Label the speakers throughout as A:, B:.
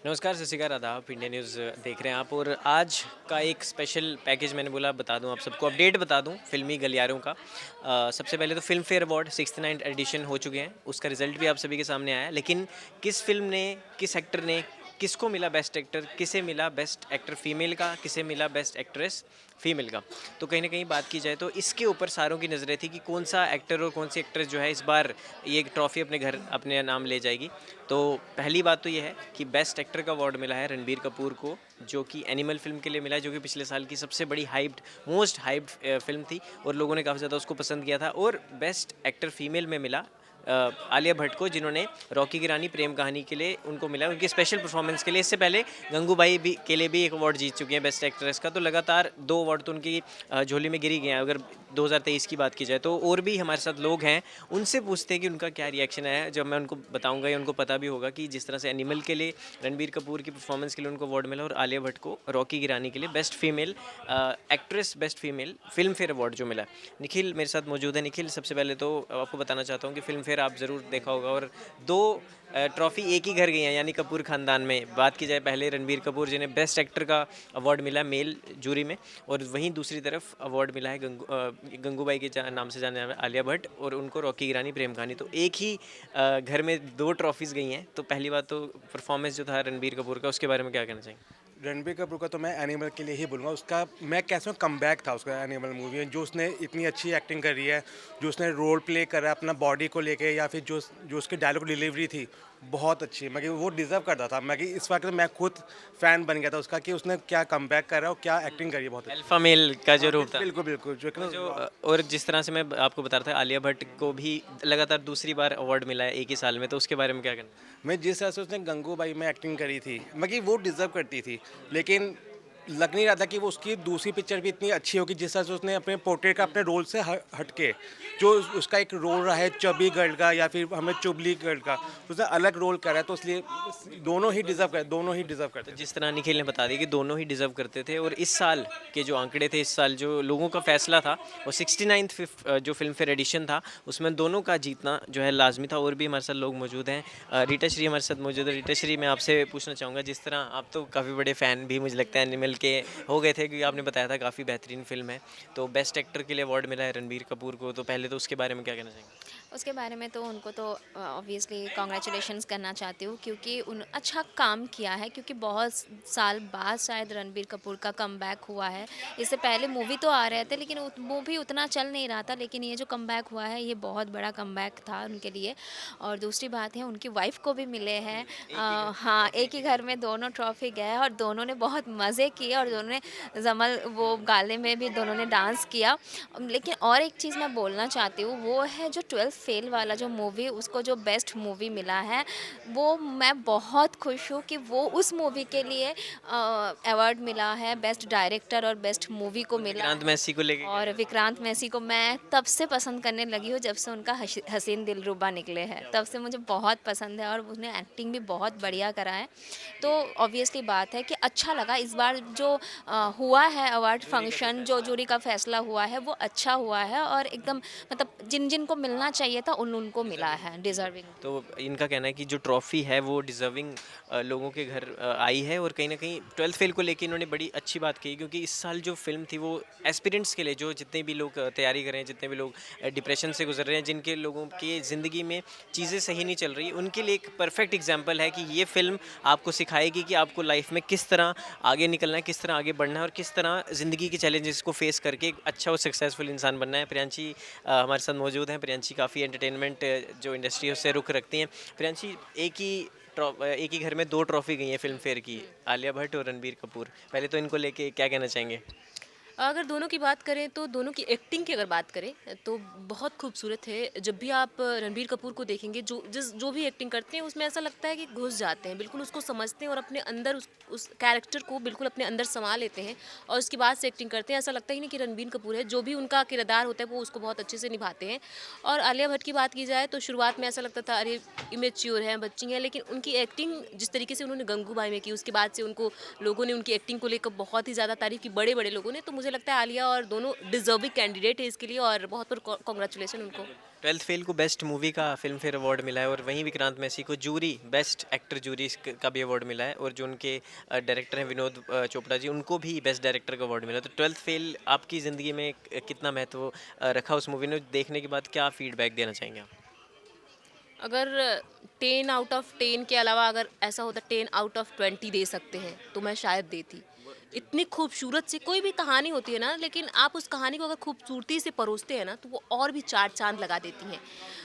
A: नमस्कार, सत श्री अकाल, आदाब। इंडिया न्यूज़ देख रहे हैं आप और आज का एक स्पेशल पैकेज मैंने बोला बता दूं, आप सबको अपडेट बता दूं फिल्मी गलियारों का। सबसे पहले तो फिल्म फेयर अवार्ड 69 एडिशन हो चुके हैं, उसका रिजल्ट भी आप सभी के सामने आया है। लेकिन किस फिल्म ने, किस एक्टर ने, किसको मिला बेस्ट एक्टर, किसे मिला बेस्ट एक्टर फीमेल का, किसे मिला बेस्ट एक्ट्रेस फीमेल का, तो कहीं ना कहीं बात की जाए तो इसके ऊपर सारों की नज़रें थी कि कौन सा एक्टर और कौन सी एक्ट्रेस जो है इस बार ये ट्रॉफी अपने घर अपने नाम ले जाएगी। तो पहली बात तो ये है कि बेस्ट एक्टर का अवार्ड मिला है रणबीर कपूर को, जो कि एनिमल फिल्म के लिए मिला है, जो कि पिछले साल की सबसे बड़ी हाइप्ड, मोस्ट हाइप्ड फिल्म थी और लोगों ने काफ़ी ज़्यादा उसको पसंद किया था। और बेस्ट एक्टर फीमेल में मिला आलिया भट्ट को, जिन्होंने रॉकी की रानी प्रेम कहानी के लिए उनको मिला उनकी स्पेशल परफॉर्मेंस के लिए। इससे पहले गंगूबाई भी के लिए भी एक अवार्ड जीत चुकी हैं बेस्ट एक्ट्रेस का। तो लगातार दो अवार्ड तो उनकी झोली में गिरी गए हैं। अगर 2023 की बात की जाए तो और भी हमारे साथ लोग हैं, उनसे पूछते हैं कि उनका क्या रिएक्शन है जब मैं उनको बताऊंगा, या उनको पता भी होगा कि जिस तरह से एनिमल के लिए रणबीर कपूर की परफॉर्मेंस के लिए उनको अवार्ड मिला और आलिया भट्ट को रॉकी की रानी के लिए best female actress, best female film fair award जो मिला। निखिल मेरे साथ मौजूद है। निखिल, सबसे पहले तो आपको बताना चाहता हूँ कि फिल्म फेयर आप ज़रूर देखा होगा और दो ट्रॉफी एक ही घर गई हैं, यानी कपूर खानदान में। बात की जाए पहले रणबीर कपूर, जिन्हें बेस्ट एक्टर का अवार्ड मिला है मेल जूरी में, और वहीं दूसरी तरफ अवार्ड मिला है गंगूबाई के नाम से जाने वाले आलिया भट्ट, और उनको रॉकी की रानी प्रेम कहानी। तो एक ही घर में दो ट्रॉफीज़ गई हैं। तो पहली बात तो परफॉर्मेंस जो था रणबीर कपूर का, उसके बारे में क्या कहना चाहिए?
B: रणबीर कपूर का तो मैं एनिमल के लिए ही बोलूँगा। उसका मैं कैसे कमबैक था उसका एनिमल मूवी में, जो उसने इतनी अच्छी एक्टिंग करी है, जो उसने रोल प्ले करा अपना बॉडी को लेके, या फिर जो जो उसकी डायलॉग डिलीवरी थी बहुत अच्छी। मैं कि वो डिज़र्व करता था। मैं कि इस वक्त मैं खुद फ़ैन बन गया था उसका, कि उसने क्या कमबैक करा और क्या एक्टिंग करी है, बहुत अच्छी।
A: अल्फा मेल का जो
B: हाँ,
A: रूप था।
B: बिल्कुल बिल्कुल जो
A: और
B: कि
A: जो और जिस तरह से मैं आपको बता रहा था, आलिया भट्ट को भी लगातार दूसरी बार अवार्ड मिला है एक ही साल में, तो उसके बारे में क्या कहना?
B: मैं जिस तरह से उसने गंगूबाई में एक्टिंग करी थी, मैं कि वो डिज़र्व करती थी। लेकिन लग नहीं रहा था कि वो उसकी दूसरी पिक्चर भी इतनी अच्छी होगी, जिस तरह से उसने अपने पोर्ट्रेट का अपने रोल से हटके, जो उसका एक रोल रहा है चबी गर्ल का या फिर हमें चुबली गर्ल का, उसने अलग रोल करा है। तो इसलिए दोनों ही डिज़र्व
A: तो
B: करते थे।
A: जिस तरह निखिल ने बता दिया कि दोनों ही डिजर्व करते थे, और इस साल के जो आंकड़े थे, इस साल जो लोगों का फैसला था, वो 69th फिफ्थ जो फिल्म फेयर एडिशन था, उसमें दोनों का जीतना जो है लाजमी था। और भी हमारे साथ लोग मौजूद हैं। रीटा श्री हमारे साथ मौजूद है। रीटा श्री, मैं आपसे पूछना चाहूँगा, जिस तरह आप तो काफ़ी बड़े फ़ैन भी मुझे लगता है एनिमल के हो गए थे, क्योंकि आपने बताया था काफ़ी बेहतरीन फिल्म है। तो बेस्ट एक्टर के लिए अवार्ड मिला है रणबीर कपूर को, तो पहले तो उसके बारे में क्या कहना चाहेंगे?
C: उसके बारे में तो उनको तो ऑब्वियसली कॉन्ग्रेचुलेशंस करना चाहती हूँ, क्योंकि उन अच्छा काम किया है, क्योंकि बहुत साल बाद शायद रणबीर कपूर का कमबैक हुआ है। इससे पहले मूवी तो आ रहे थे, लेकिन मूवी उतना चल नहीं रहा था, लेकिन ये जो कमबैक हुआ है ये बहुत बड़ा कमबैक था उनके लिए। और दूसरी बात है, उनकी वाइफ को भी मिले हैं।
A: एक ही घर में
C: हाँ,
A: दोनों
C: एक ही घर में दोनों ट्रॉफी गए और दोनों ने बहुत मज़े किए, और दोनों ने जमल वो गाले में भी दोनों ने डांस किया। लेकिन और एक चीज़ मैं बोलना चाहती हूँ, वो है जो 12 फेल वाला जो मूवी, उसको जो बेस्ट मूवी मिला है, वो मैं बहुत खुश हूँ कि वो उस मूवी के लिए अवार्ड मिला है। बेस्ट डायरेक्टर और बेस्ट मूवी को
A: और
C: मिला
A: विक्रांत
C: है।
A: मैसी को लेके क्या
C: और
A: कहना?
C: विक्रांत मैसी को मैं तब से पसंद करने लगी हूँ, जब से उनका हसीन दिलरुबा निकले हैं, तब से मुझे बहुत पसंद है, और उसने एक्टिंग भी बहुत बढ़िया करा है। तो ऑब्वियसली बात है कि अच्छा लगा इस बार जो हुआ है अवार्ड
A: जूरी का जो
C: फंक्शन, जो
A: फैसला
C: जूरी का फैसला हुआ है वो अच्छा हुआ है, और एकदम मतलब जिन जिन को मिलना चाहिए था उन उनको मिला
A: डिजर्विंग
C: है, डिजर्विंग।
A: तो इनका कहना है कि जो ट्रॉफी है वो डिजर्विंग लोगों के घर आई है। और कहीं ना कहीं 12th फेल को लेके इन्होंने बड़ी अच्छी बात कही, क्योंकि इस साल जो फिल्म थी वो एस्पिरेंट्स के लिए, जो जितने भी लोग तैयारी कर रहे हैं, जितने भी लोग डिप्रेशन से गुजर रहे हैं, जिनके लोगों की ज़िंदगी में चीज़ें सही नहीं चल रही, उनके लिए एक परफेक्ट एग्जाम्पल है कि ये फिल्म आपको सिखाएगी कि आपको लाइफ में किस तरह आगे निकलना है, किस तरह आगे बढ़ना है, और किस तरह ज़िंदगी के चैलेंजेस को फेस करके एक अच्छा और सक्सेसफुल इंसान बनना है। प्रियांशी हमारे साथ मौजूद हैं। प्रियांशी काफ़ी एंटरटेनमेंट जो इंडस्ट्री है उससे रुख रखती हैं। प्रियांशी, एक ही घर में दो ट्रॉफी गई हैं फिल्म फेयर की, आलिया भट्ट और रणबीर कपूर। पहले तो इनको लेके क्या कहना चाहेंगे?
D: अगर दोनों की बात करें तो दोनों की एक्टिंग की अगर बात करें तो बहुत खूबसूरत है। जब भी आप रणबीर कपूर को देखेंगे, जो भी एक्टिंग करते हैं उसमें ऐसा लगता है कि घुस जाते हैं, बिल्कुल उसको समझते हैं और अपने अंदर उस कैरेक्टर को बिल्कुल अपने अंदर समा लेते हैं, और उसके बाद से एक्टिंग करते हैं। ऐसा लगता ही नहीं कि रणबीर कपूर है, जो भी उनका किरदार होता है वो उसको बहुत अच्छे से निभाते हैं। और आलिया भट्ट की बात की जाए तो शुरुआत में ऐसा लगता था अरे इमेच्योर है, बच्ची है, लेकिन उनकी एक्टिंग जिस तरीके से उन्होंने गंगूबाई में की, उसके बाद से उनको लोगों ने उनकी एक्टिंग को लेकर बहुत ही ज़्यादा तारीफ की, बड़े बड़े लोगों ने। तो मुझे मुझे लगता है आलिया और दोनों डिजर्विंग कैंडिडेट है इसके लिए, और बहुत बहुत कॉन्ग्रेचुलेशन उनको।
A: ट्वेल्थ फेल को बेस्ट मूवी का फिल्म फेयर अवार्ड मिला है और वहीं विक्रांत मैसी को जूरी बेस्ट एक्टर जूरी का भी अवार्ड मिला है, और जो उनके डायरेक्टर हैं विनोद चोपड़ा जी, उनको भी बेस्ट डायरेक्टर का अवार्ड मिला। तो ट्वेल्थ फेल आपकी ज़िंदगी में कितना महत्व रखा उस मूवी ने? देखने के बाद क्या फीडबैक देना चाहेंगे आप?
D: अगर 10 आउट ऑफ 10 के अलावा अगर ऐसा होता 10 आउट ऑफ 20 दे सकते हैं तो मैं शायद देती। इतनी खूबसूरत सी कोई भी कहानी होती है ना, लेकिन आप उस कहानी को अगर खूबसूरती से परोसते हैं ना तो वो और भी चार चांद लगा देती हैं।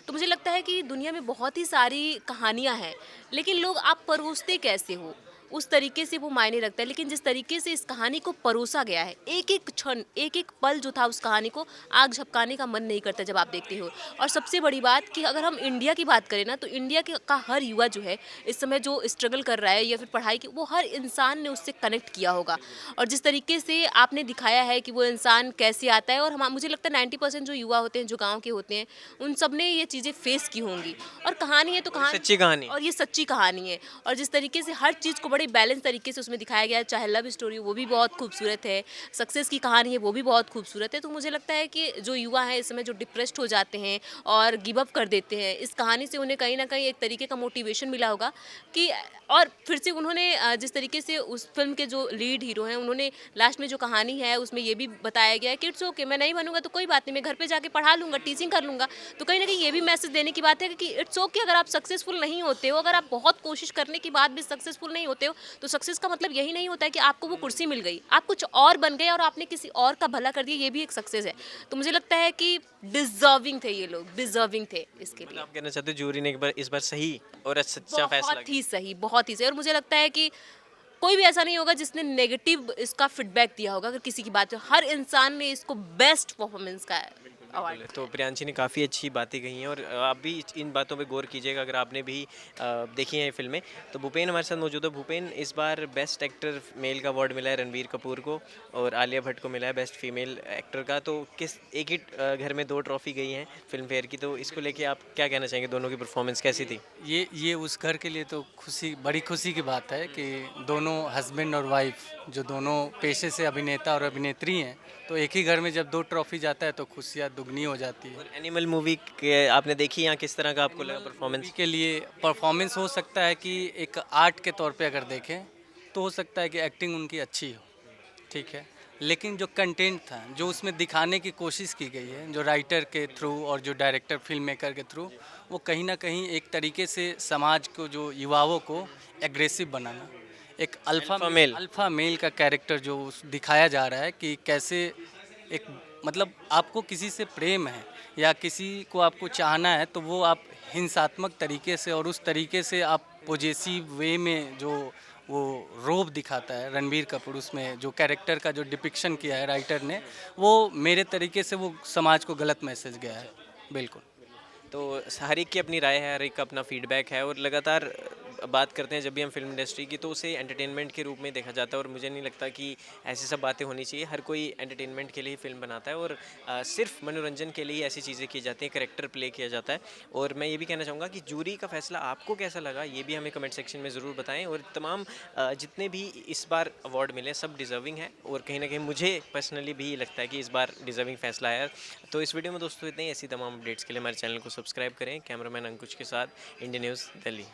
D: तो मुझे लगता है कि दुनिया में बहुत ही सारी कहानियाँ हैं, लेकिन लोग आप परोसते कैसे हो उस तरीके से वो मायने रखता है। लेकिन जिस तरीके से इस कहानी को परोसा गया है, एक एक क्षण एक एक पल जो था उस कहानी को आग झपकाने का मन नहीं करता जब आप देखते हो। और सबसे बड़ी बात कि अगर हम इंडिया की बात करें ना, तो इंडिया का हर युवा जो है इस समय जो स्ट्रगल कर रहा है या फिर पढ़ाई की, वो हर इंसान ने उससे कनेक्ट किया होगा। और जिस तरीके से आपने दिखाया है कि वो इंसान कैसे आता है, और हम मुझे लगता है 90% जो युवा होते हैं जो गाँव के होते हैं उन सब ने ये चीज़ें फेस की होंगी। और कहानी है तो कहानी,
A: सच्ची कहानी।
D: और ये सच्ची कहानी है। और जिस तरीके से हर चीज़ को बड़े बैलेंस तरीके से उसमें दिखाया गया है, चाहे लव स्टोरी वो भी बहुत खूबसूरत है, सक्सेस की कहानी है वो भी बहुत खूबसूरत है। तो मुझे लगता है कि जो युवा हैं इस समय जो डिप्रेस्ड हो जाते हैं और गिव अप कर देते हैं, इस कहानी से उन्हें कहीं ना कहीं एक तरीके का मोटिवेशन मिला होगा कि, और फिर से उन्होंने जिस तरीके से उस फिल्म के जो लीड हीरो हैं उन्होंने लास्ट में जो कहानी है उसमें ये भी बताया गया है कि इट्स ओके, मैं नहीं बनूंगा तो कोई बात नहीं, मैं घर पे जाके पढ़ा लूंगा, टीचिंग कर लूंगा। तो कहीं ना कहीं ये भी मैसेज देने की बात है कि इट्स ओके, अगर आप सक्सेसफुल नहीं होते हो, अगर आप बहुत कोशिश करने के बाद भी सक्सेसफुल नहीं होते हो, तो सक्सेस का मतलब यही नहीं होता है कि आपको वो कुर्सी मिल गई, आप कुछ और बन गए और आपने किसी और का भला कर दिया, ये भी एक सक्सेस है। तो मुझे लगता है कि डिजर्विंग थे, ये लोग डिजर्विंग थे इसके लिए।
A: आप कहना चाहते हो जूरी ने एक बार इस बार सही और सच्चा फैसला
D: बहुत ही सही, बहुत ही सही। और मुझे लगता है कि कोई भी ऐसा नहीं होगा जिसने नेगेटिव इसका फीडबैक दिया होगा। अगर किसी की बात हो, हर इंसान ने इसको बेस्ट परफॉर्मेंस का अवार्ड।
A: बिल्कुल। तो प्रियांशी ने काफ़ी अच्छी बातें कही हैं और आप भी इन बातों पे गौर कीजिएगा अगर आपने भी देखी हैं ये फिल्में। तो भूपेन हमारे साथ मौजूद है। भूपेन, इस बार बेस्ट एक्टर मेल का अवार्ड मिला है रणबीर कपूर को और आलिया भट्ट को मिला है बेस्ट फीमेल एक्टर का। तो किस एक ही घर में 2 ट्रॉफी गई हैं फिल्म फेयर की, तो इसको लेके आप क्या कहना चाहेंगे? दोनों की परफॉर्मेंस कैसी थी?
E: ये उस घर के लिए तो खुशी, बड़ी खुशी की बात है कि दोनों हस्बैंड और वाइफ जो दोनों पेशे से अभिनेता और अभिनेत्री हैं, तो एक ही घर में जब 2 ट्रॉफी जाता है तो खुशियाँ दुगनी हो जाती है।
A: और एनिमल मूवी के आपने देखी, यहाँ किस तरह का आपको लगा परफॉर्मेंस?
E: मूवी के लिए परफॉर्मेंस हो सकता है कि एक आर्ट के तौर पे अगर देखें तो हो सकता है कि एक्टिंग उनकी अच्छी हो, ठीक है, लेकिन जो कंटेंट था, जो उसमें दिखाने की कोशिश की गई है, जो राइटर के थ्रू और जो डायरेक्टर फिल्म मेकर के थ्रू, वो कहीं ना कहीं एक तरीके से समाज को, जो युवाओं को एग्रेसिव बनाना, एक अल्फा मेल का कैरेक्टर जो दिखाया जा रहा है कि कैसे एक, मतलब आपको किसी से प्रेम है या किसी को आपको चाहना है तो वो आप हिंसात्मक तरीके से और उस तरीके से आप पॉजेसिव वे में जो वो रोब दिखाता है रणबीर कपूर, उसमें जो कैरेक्टर का जो डिपिक्शन किया है राइटर ने, वो मेरे तरीके से वो समाज को गलत मैसेज गया है। बिल्कुल।
A: तो हर एक की अपनी राय है, हर एक का अपना फीडबैक है और लगातार बात करते हैं जब भी हम फिल्म इंडस्ट्री की, तो उसे एंटरटेनमेंट के रूप में देखा जाता है और मुझे नहीं लगता कि ऐसी सब बातें होनी चाहिए। हर कोई एंटरटेनमेंट के लिए ही फिल्म बनाता है और सिर्फ मनोरंजन के लिए ही ऐसी चीज़ें की जाती हैं, करैक्टर प्ले किया जाता है। और मैं ये भी कहना चाहूँगा कि जूरी का फैसला आपको कैसा लगा, ये भी हमें कमेंट सेक्शन में ज़रूर बताएं। और तमाम जितने भी इस बार अवार्ड मिले सब डिज़र्विंग है और कहीं ना कहीं मुझे पर्सनली भी लगता है कि इस बार डिज़र्विंग फैसला आया। तो इस वीडियो में दोस्तों इतने ही। ऐसी तमाम अपडेट्स के लिए हमारे चैनल को सब्सक्राइब करें। कैमरामैन अंकुश के साथ, इंडिया न्यूज़ दिल्ली।